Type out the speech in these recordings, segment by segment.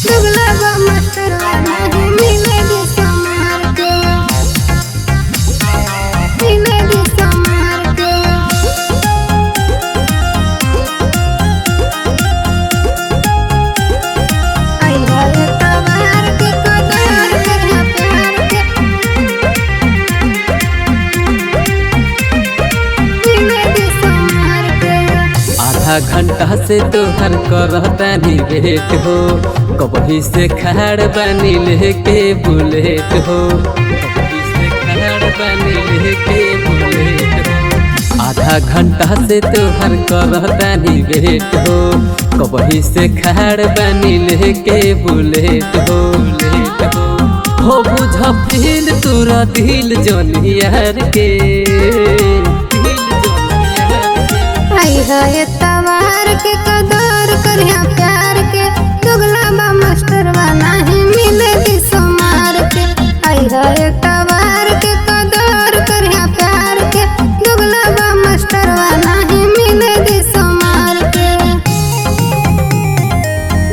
दुगला बा मास्टरवा नहीं मिलेगी संभार के, मिलेगी संभार के। आई है तवार के कदर करिया प्यार के, मिलेगी संभार के। आधा घंटा से तोहर करतानी वेट हो, कबही से खड़ बनी लेके बुलेट हो, कबही से खड़ बनी लेके बुलेट हो। आधा घंटा से तोहर करतानी वेट हो, कबही से खड़ बनी लेके बुलेट हो, बुलेट हो बुझ फील तोरा दिल जोनियर के, दिल जोनियर के। आई है तवार के कदर करिया प्यार के, दुगला बा मास्टरवा नहीं मिलेगी सोमार के। आई है तवार के कदर करिया प्यार के, दुगला बा मास्टरवा नहीं मिलेगी सोमार के,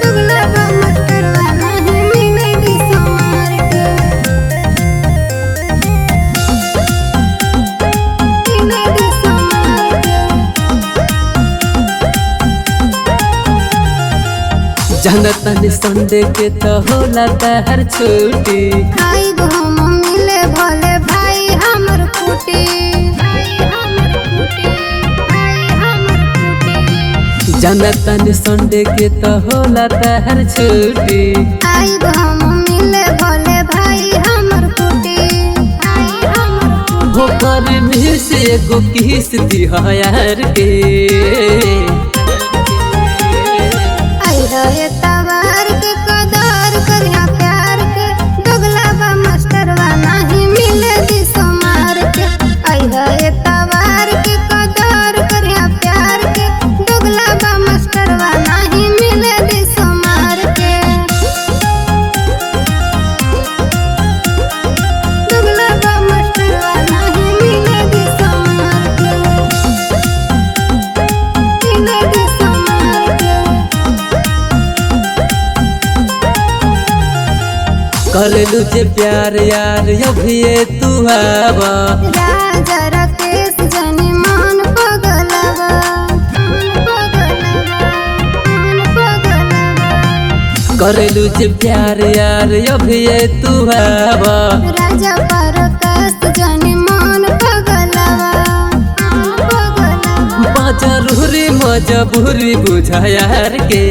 दुगला बा मास्टरवा नहीं मिलेगी सोमार के, मिलेगी सोमार के। जनतन संडे के तो होला तहर छुट्टी, आई हम मिले भोले भाई हमर कुटी, जनतन संडे के तो होला तहर छुट्टी। आई हम मिले भोले भाई हमर कुटी, हो कर मिस एगो किस दिहार के, आई है तवार के कदर करिया प्यार के, दुगला बा मास्टरवा नहीं मिलेगी सोमार के। आई है तवार के कदर करिया प्यार के, दुगला बा मास्टरवा नहीं मिलेगी सोमार के, दुगला बा मास्टरवा नहीं मिलेगी सोमार के, मिलेगी सोमार के। करलू जे प्यार यार अभी तू आवा, राजा राकेश जनी मान पगलवा, मान पगलवा, मान पगलवा। करलू जे प्यार यार अभी तू आवा। राजा परकाश जनी मान पगलवा, मान पगलवा। जरूरी मजबूरी बुझा यार के।